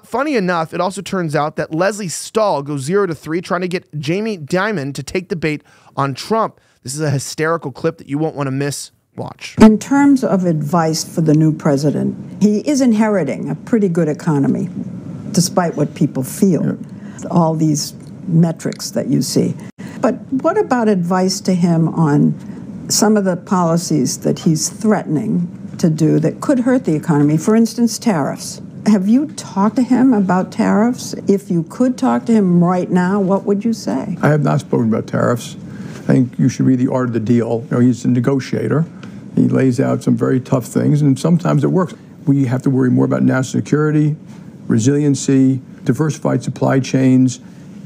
funny enough, it also turns out that Lesley Stahl goes 0-3 trying to get Jamie Dimon to take the bait on Trump. This is a hysterical clip that you won't want to miss. Watch. In terms of advice for the new president, he is inheriting a pretty good economy, despite what people feel, all these metrics that you see. But what about advice to him on some of the policies that he's threatening to do that could hurt the economy? For instance, tariffs. Have you talked to him about tariffs? If you could talk to him right now, what would you say? I have not spoken about tariffs. I think you should read The Art of the Deal. You know, he's a negotiator. He lays out some very tough things, and sometimes it works. We have to worry more about national security, resiliency, diversified supply chains,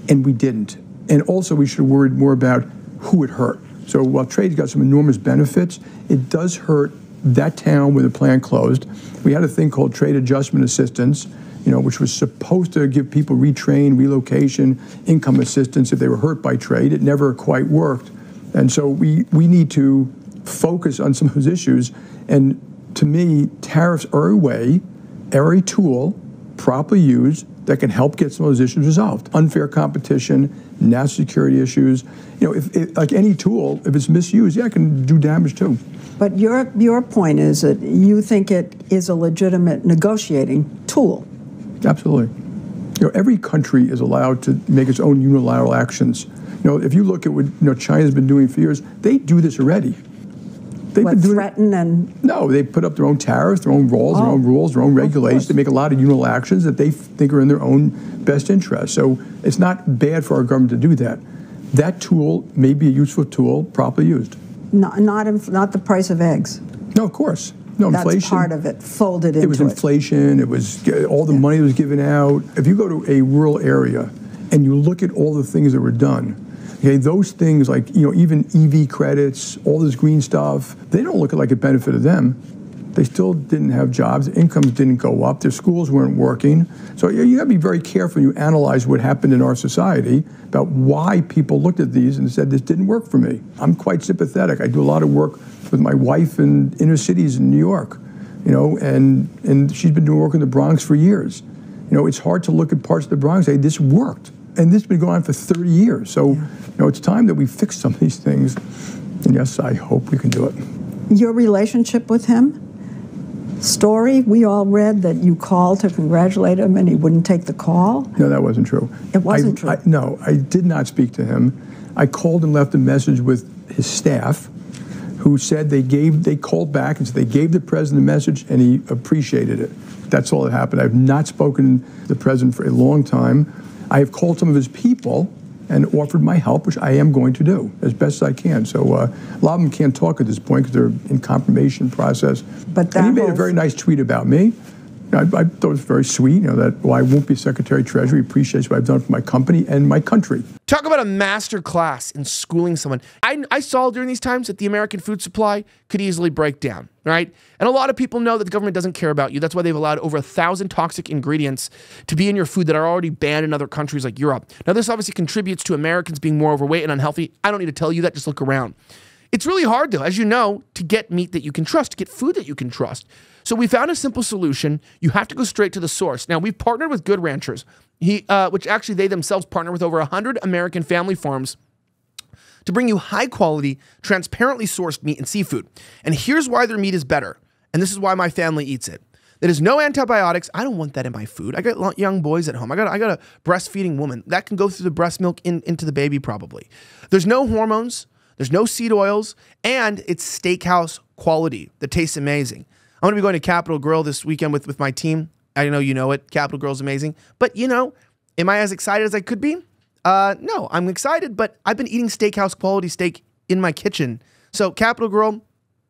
and we didn't. And also we should have worried more about who it hurt. So while trade's got some enormous benefits, it does hurt that town where the plant closed. We had a thing called trade adjustment assistance, you know, which was supposed to give people retrain, relocation, income assistance if they were hurt by trade. It never quite worked. And so we need to focus on some of those issues. And to me, tariffs are a way, are a tool, properly used, that can help get some of those issues resolved. Unfair competition, national security issues. You know, if like any tool, if it's misused, yeah, it can do damage too. But your point is that you think it is a legitimate negotiating tool. Absolutely. You know, every country is allowed to make its own unilateral actions. You know, if you look at what China's been doing for years, they do this already. What, threaten and... No, they put up their own tariffs, their own laws, their own rules, their own regulations. They make a lot of unilateral actions that they think are in their own best interest. So it's not bad for our government to do that. That tool may be a useful tool, properly used. Not the price of eggs. No, of course. No, That's inflation. part of it, folded into it. It was inflation. It was all the money that was given out. If you go to a rural area and you look at all the things that were done, okay, those things like, you know, even EV credits, all this green stuff, they don't look like it benefited them. They still didn't have jobs, incomes didn't go up, their schools weren't working. So you gotta be very careful when you analyze what happened in our society about why people looked at these and said, this didn't work for me. I'm quite sympathetic. I do a lot of work with my wife in inner cities in New York, you know, and she's been doing work in the Bronx for years. You know, it's hard to look at parts of the Bronx and say, this worked. And this has been going on for 30 years. So, you know, it's time that we fix some of these things. And yes, I hope we can do it. Your relationship with him? Story, we all read that you called to congratulate him and he wouldn't take the call. No, that wasn't true. It wasn't true? No, I did not speak to him. I called and left a message with his staff who said they called back and said they gave the president a message and he appreciated it. That's all that happened. I have not spoken to the president for a long time. I have called some of his people and offered my help, which I am going to do as best as I can. So a lot of them can't talk at this point because they're in confirmation process. But and he made a very nice tweet about me. I thought it was very sweet, you know, that, well, I won't be Secretary of Treasury, appreciates what I've done for my company and my country. Talk about a master class in schooling someone. I saw during these times that the American food supply could easily break down, right? And a lot of people know that the government doesn't care about you. That's why they've allowed over 1,000 toxic ingredients to be in your food that are already banned in other countries like Europe. Now, this obviously contributes to Americans being more overweight and unhealthy. I don't need to tell you that, just look around. It's really hard, though, as you know, to get meat that you can trust, to get food that you can trust. So we found a simple solution. You have to go straight to the source. Now, we've partnered with Good Ranchers, which actually they themselves partner with over 100 American family farms to bring you high-quality, transparently sourced meat and seafood. And here's why their meat is better, and this is why my family eats it. There's no antibiotics. I don't want that in my food. I got young boys at home. I got a breastfeeding woman. That can go through the breast milk into the baby probably. There's no hormones. There's no seed oils, and it's steakhouse quality that tastes amazing. I'm going to be going to Capitol Grill this weekend with my team. I know you know it. Capitol Grill is amazing. But, you know, am I as excited as I could be? No, I'm excited, but I've been eating steakhouse quality steak in my kitchen. So Capitol Grill,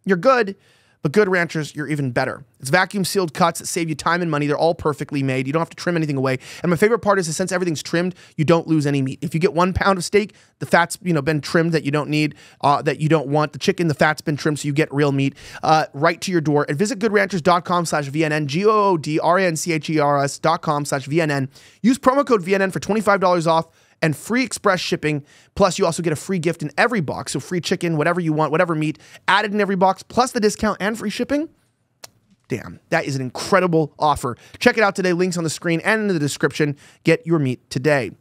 you're good, but Good Ranchers, you're even better. It's vacuum sealed cuts that save you time and money. They're all perfectly made. You don't have to trim anything away. And my favorite part is that since everything's trimmed, you don't lose any meat. If you get 1 pound of steak, the fat's been trimmed that you don't need, that you don't want. The chicken, the fat's been trimmed so you get real meat right to your door. And visit goodranchers.com/VNN, GOODRANCHERS.com/VNN. Use promo code VNN for $25 off and free express shipping. Plus, you also get a free gift in every box. So free chicken, whatever you want, whatever meat, added in every box, plus the discount and free shipping. Damn, that is an incredible offer. Check it out today. Links on the screen and in the description. Get your meat today.